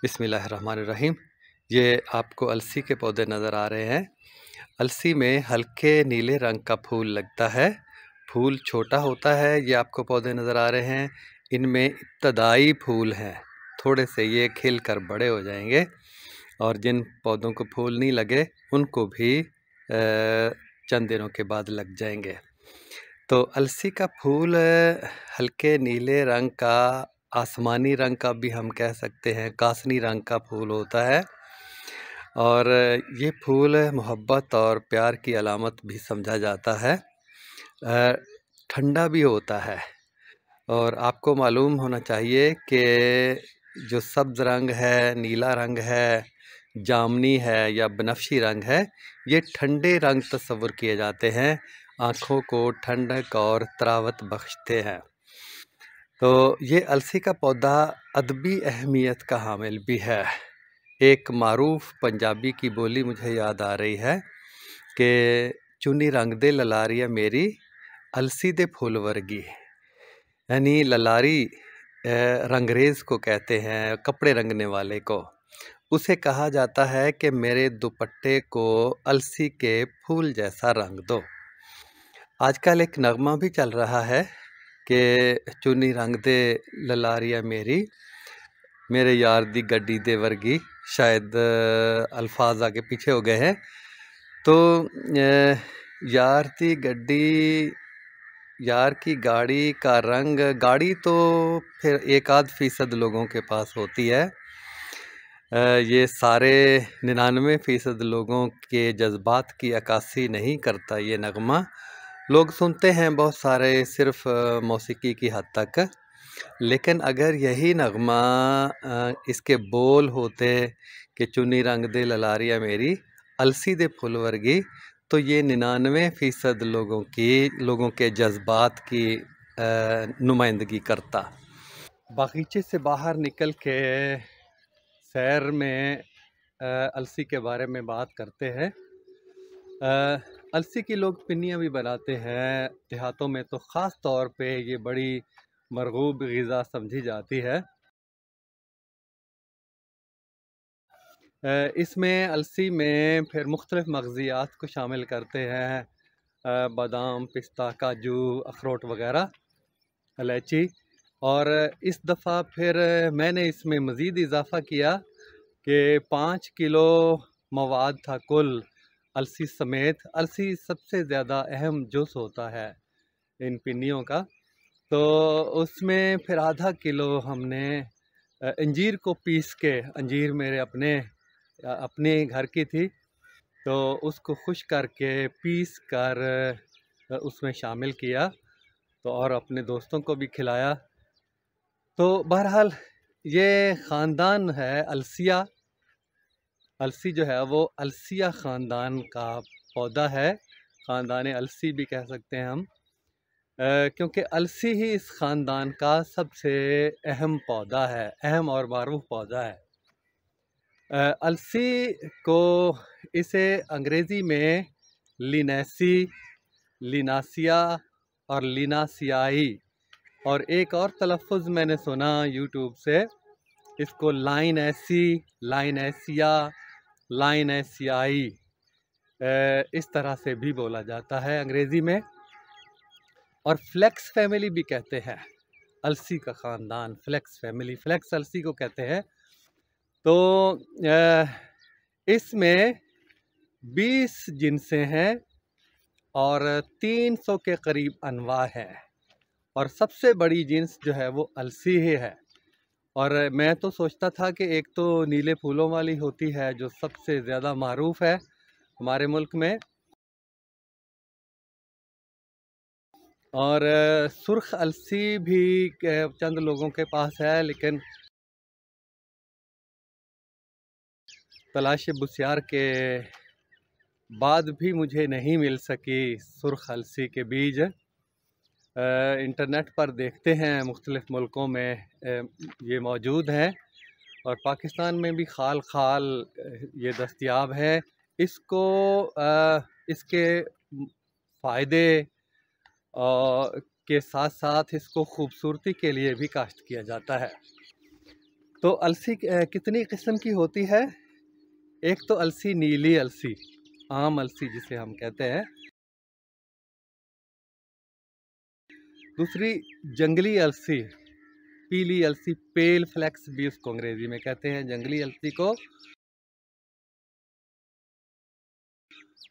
बिस्मिल्लाहिर्रहमानिर्रहीम। ये आपको अलसी के पौधे नज़र आ रहे हैं। अलसी में हल्के नीले रंग का फूल लगता है। फूल छोटा होता है। ये आपको पौधे नज़र आ रहे हैं। इनमें इब्तदाई फूल हैं, थोड़े से ये खिल कर बड़े हो जाएंगे और जिन पौधों को फूल नहीं लगे उनको भी चंद दिनों के बाद लग जाएंगे। तो अलसी का फूल हल्के नीले रंग का, आसमानी रंग का भी हम कह सकते हैं, कासनी रंग का फूल होता है और ये फूल मोहब्बत और प्यार की अलामत भी समझा जाता है। ठंडा भी होता है और आपको मालूम होना चाहिए कि जो सब्ज़ रंग है, नीला रंग है, जामनी है या बनफशी रंग है, ये ठंडे रंग तस्वुर किए जाते हैं, आँखों को ठंडक और तरावत बख्शते हैं। तो ये अलसी का पौधा अदबी अहमियत का हामिल भी है। एक मारूफ पंजाबी की बोली मुझे याद आ रही है कि चुनी रंग दे ललारिया मेरी अलसी दे फूल वर्गी। यानी ललारी रंगरेज को कहते हैं, कपड़े रंगने वाले को। उसे कहा जाता है कि मेरे दुपट्टे को अलसी के फूल जैसा रंग दो। आजकल एक नगमा भी चल रहा है कि चुनी रंग दे ललारिया मेरी, मेरे यार दी गड्डी दे वर्गी। शायद अल्फाज आगे पीछे हो गए हैं। तो यार दी गड्डी, यार की गाड़ी का रंग, गाड़ी तो फिर 1-8% लोगों के पास होती है। ये सारे 99% लोगों के जज्बात की अक्कासी नहीं करता ये नगमा। लोग सुनते हैं बहुत सारे, सिर्फ मौसीकी की हद तक। लेकिन अगर यही नगमा इसके बोल होते कि चुनी रंग दे ललारिया मेरी अलसी दे फुल वर्गी, तो ये 99% लोगों के जज्बात की नुमाइंदगी करता। बागीचे से बाहर निकल के सैर में अलसी के बारे में बात करते हैं। अलसी की लोग पिन्नियाँ भी बनाते हैं। देहातों में तो ख़ास तौर पे ये बड़ी मरगूब ग़िज़ा समझी जाती है। इसमें अलसी में फिर मुख्तलिफ़ मग़ज़ियात को शामिल करते हैं, बादाम, पिस्ता, काजू, अखरोट वग़ैरह, इलायची। और इस दफ़ा फिर मैंने इसमें मज़ीद इजाफ़ा किया कि 5 किलो मवाद था कुल अलसी समेत। अलसी सबसे ज़्यादा अहम जुज़ होता है इन पिन्नियों का। तो उसमें फिर आधा किलो हमने अंजीर को पीस के, अंजीर मेरे अपने घर की थी, तो उसको खुश करके पीस कर उसमें शामिल किया, तो और अपने दोस्तों को भी खिलाया। तो बहरहाल ये ख़ानदान है अलसिया। अलसी जो है वो अलसिया ख़ानदान का पौधा है। ख़ानदान अलसी भी कह सकते हैं हम, क्योंकि अलसी ही इस ख़ानदान का सबसे अहम पौधा है, अहम और मारूफ पौधा है। अलसी को, इसे अंग्रेज़ी में लिनेसी, लिनासिया और लिनासियाई, और एक और तलफ़्फ़ुज़ मैंने सुना यूट्यूब से, इसको लाइनएसी, लाइनएसिया, लाइनएसियाई, इस तरह से भी बोला जाता है अंग्रेज़ी में। और फ्लेक्स फैमिली भी कहते हैं अलसी का ख़ानदान, फ्लेक्स फैमिली, फ्लेक्स अलसी को कहते हैं। तो इसमें 20 जिनसें हैं और 300 के करीब अनवा हैं, और सबसे बड़ी जिन्स जो है वो अलसी ही है। और मैं तो सोचता था कि एक तो नीले फूलों वाली होती है जो सबसे ज़्यादा मारूफ है हमारे मुल्क में, और सुर्ख अलसी भी चंद लोगों के पास है, लेकिन तलाश बुस्यार के बाद भी मुझे नहीं मिल सकी सुर्ख अलसी के बीज। इंटरनेट पर देखते हैं मुख्तलिफ़ मुल्कों में ये मौजूद हैं, और पाकिस्तान में भी खाल खाल ये दस्तयाब है। इसको इसके फ़ायदे के साथ साथ इसको ख़ूबसूरती के लिए भी काश्त किया जाता है। तो अलसी कितनी किस्म की होती है? एक तो अलसी, नीली अलसी, आम अलसी जिसे हम कहते हैं। दूसरी जंगली अलसी, पीली अलसी, पेल फ्लेक्स भी उसको अंग्रेजी में कहते हैं, जंगली अलसी को।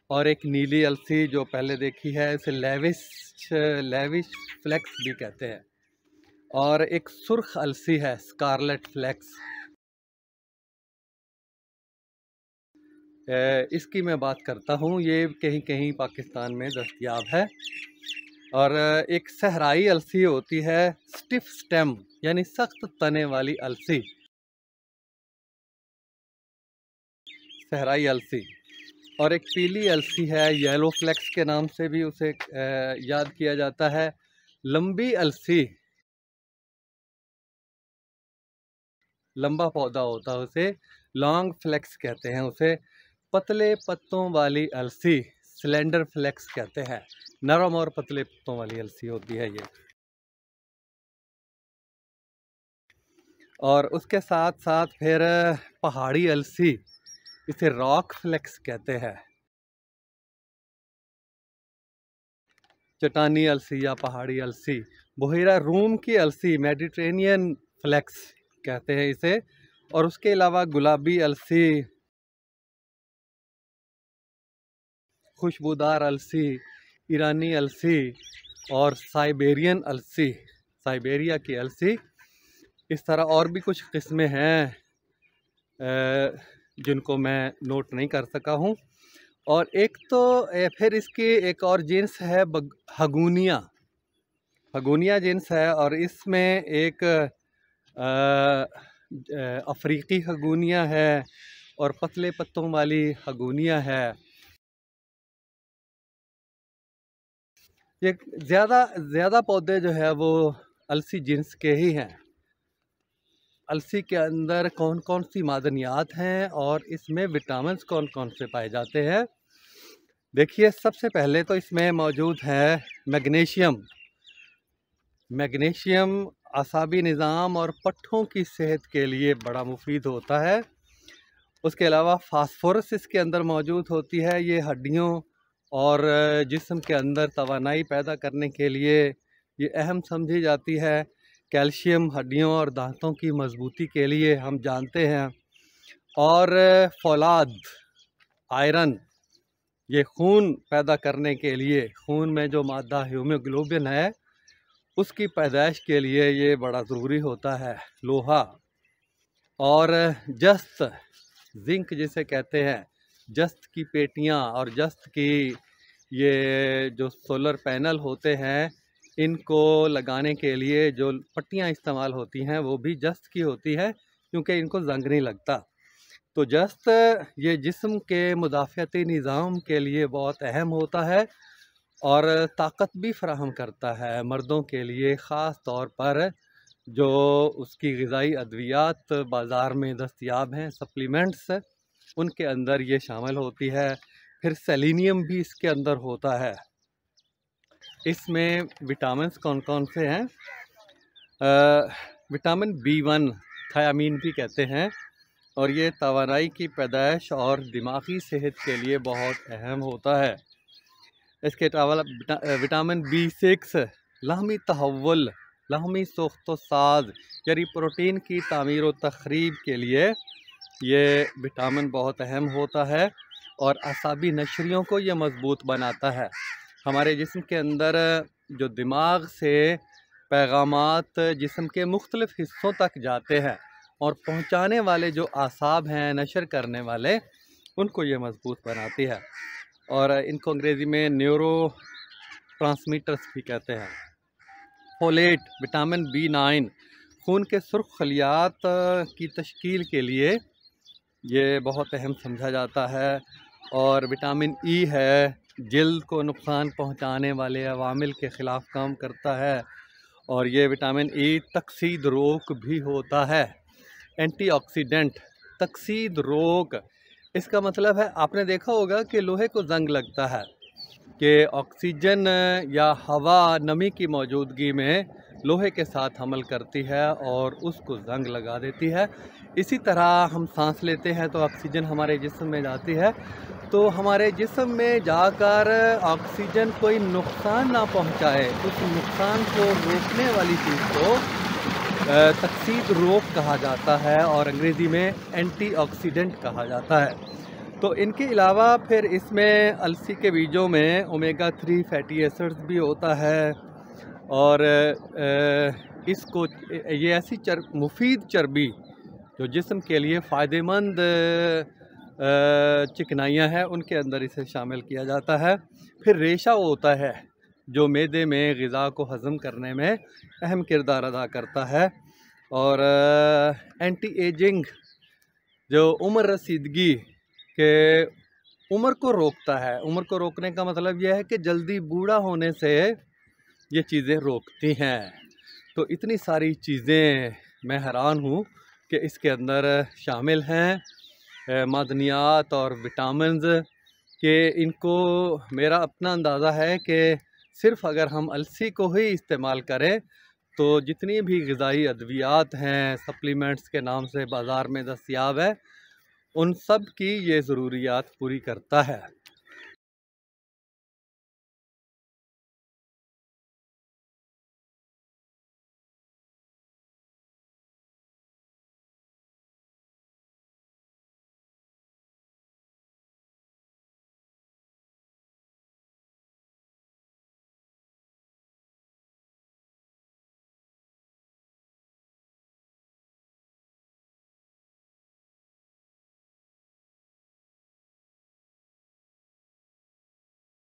और एक नीली अलसी जो पहले देखी है, उसे लेविश फ्लेक्स भी कहते हैं। और एक सुर्ख अलसी है, स्कारलेट फ्लेक्स। इसकी मैं बात करता हूँ, ये कहीं कहीं पाकिस्तान में दस्तयाब है। और एक सहराई अलसी होती है, स्टिफ स्टेम यानी सख्त तने वाली अलसी, सहराई अलसी। और एक पीली अलसी है, येलो फ्लेक्स के नाम से भी उसे याद किया जाता है। लंबी अलसी, लंबा पौधा होता है उसे लॉन्ग फ्लेक्स कहते हैं उसे। पतले पत्तों वाली अलसी, स्लेंडर फ्लेक्स कहते हैं। नरम और पतले पत्तों वाली अलसी होती है ये। और उसके साथ साथ फिर पहाड़ी अलसी, इसे रॉक फ्लेक्स कहते हैं। चटानी अलसी या पहाड़ी अलसी। बुहेरा रूम की अलसी, मेडिटेरेनियन फ्लेक्स कहते हैं इसे। और उसके अलावा गुलाबी अलसी, खुशबूदार अलसी, ईरानी अलसी और साइबेरियन अलसी, साइबेरिया की अलसी। इस तरह और भी कुछ किस्में हैं जिनको मैं नोट नहीं कर सका हूँ। और एक तो फिर इसकी एक और जीन्स है हगुनिया, हगुनिया जीन्स है। और इसमें एक अफ्रीकी हगुनिया है और पतले पत्तों वाली हगुनिया है। ये ज़्यादा पौधे जो है वो अलसी जीन्स के ही हैं। अलसी के अंदर कौन कौन सी मादनियात हैं और इसमें विटामिन्स कौन कौन से पाए जाते हैं? देखिए, सबसे पहले तो इसमें मौजूद है मैग्नीशियम। मैग्नीशियम असाबी निज़ाम और पट्ठों की सेहत के लिए बड़ा मुफीद होता है। उसके अलावा फास्फोरस इसके अंदर मौजूद होती है। ये हड्डियों और जिस्म के अंदर तवानाई पैदा करने के लिए ये अहम समझी जाती है। कैल्शियम हड्डियों और दांतों की मजबूती के लिए हम जानते हैं। और फौलाद, आयरन, ये खून पैदा करने के लिए, खून में जो मादा हीमोग्लोबिन है उसकी पैदाइश के लिए ये बड़ा ज़रूरी होता है। लोहा और जस्त, जिंक जिसे कहते हैं, जस्त की पेटियां और जस्त की ये जो सोलर पैनल होते हैं, इनको लगाने के लिए जो पट्टियां इस्तेमाल होती हैं वो भी जस्त की होती है, क्योंकि इनको जंग नहीं लगता। तो जस्त ये जिस्म के मुदाफ़ती निज़ाम के लिए बहुत अहम होता है और ताकत भी फ़राहम करता है मर्दों के लिए, ख़ास तौर पर जो उसकी ग़िज़ाई अद्वियात बाज़ार में दस्तयाब हैं, सप्लीमेंट्स, उनके अंदर ये शामिल होती है। फिर सेलेनियम भी इसके अंदर होता है। इसमें विटामिन्स कौन कौन से हैं? विटामिन B1, थायामीन भी कहते हैं, और ये तवानाई की पैदाइश और दिमागी सेहत के लिए बहुत अहम होता है। इसके अलावा विटामिन B6 लाहमी तहव्वुल, लाहमी सोख्त साज यानी प्रोटीन की तामीर व तखरीब के लिए ये विटामिन बहुत अहम होता है। और असाबी नशरियों को ये मजबूत बनाता है। हमारे जिस्म के अंदर जो दिमाग से पैगामात जिस्म के मुख्तलिफ हिस्सों तक जाते हैं और पहुंचाने वाले जो आसाब हैं, नशर करने वाले, उनको ये मजबूत बनाती है। और इनको अंग्रेज़ी में न्यूरो ट्रांसमीटर्स भी कहते हैं। फोलेट, विटामिन B9 खून के सुर्ख खलियात की तश्कील के लिए ये बहुत अहम समझा जाता है। और विटामिन E है, जल्द को नुकसान पहुंचाने वाले अवामिल के ख़िलाफ़ काम करता है। और ये विटामिन E तकसीद रोग भी होता है, एंटीऑक्सीडेंट। तकसीद रोग, इसका मतलब है, आपने देखा होगा कि लोहे को जंग लगता है कि ऑक्सीजन या हवा, नमी की मौजूदगी में लोहे के साथ हमल करती है और उसको जंग लगा देती है। इसी तरह हम सांस लेते हैं तो ऑक्सीजन हमारे जिस्म में जाती है, तो हमारे जिस्म में जाकर ऑक्सीजन कोई नुकसान ना पहुंचाए, उस नुकसान को रोकने वाली चीज़ को तकसीद रोग कहा जाता है और अंग्रेज़ी में एंटीऑक्सीडेंट कहा जाता है। तो इनके अलावा फिर इसमें अलसी के बीजों में ओमेगा 3 फैटी एसिड्स भी होता है और इसको ये ऐसी मुफीद चर्बी जो जिस्म के लिए फ़ायदेमंद चिकनाइयाँ हैं उनके अंदर इसे शामिल किया जाता है। फिर रेशा होता है जो मैदे में ग़िज़ा को हज़म करने में अहम किरदार अदा करता है और एंटी एजिंग जो उम्र रसीदगी के उम्र को रोकता है। उम्र को रोकने का मतलब यह है कि जल्दी बूढ़ा होने से ये चीज़ें रोकती हैं। तो इतनी सारी चीज़ें मैं हैरान हूँ कि इसके अंदर शामिल हैं मादनियात और विटामिन्स के इनको मेरा अपना अंदाज़ा है कि सिर्फ़ अगर हम अलसी को ही इस्तेमाल करें तो जितनी भी ग़िज़ाई अद्वियात हैं, सप्लीमेंट्स के नाम से बाज़ार में दस्तयाब है, उन सब की ये ज़रूरियात पूरी करता है।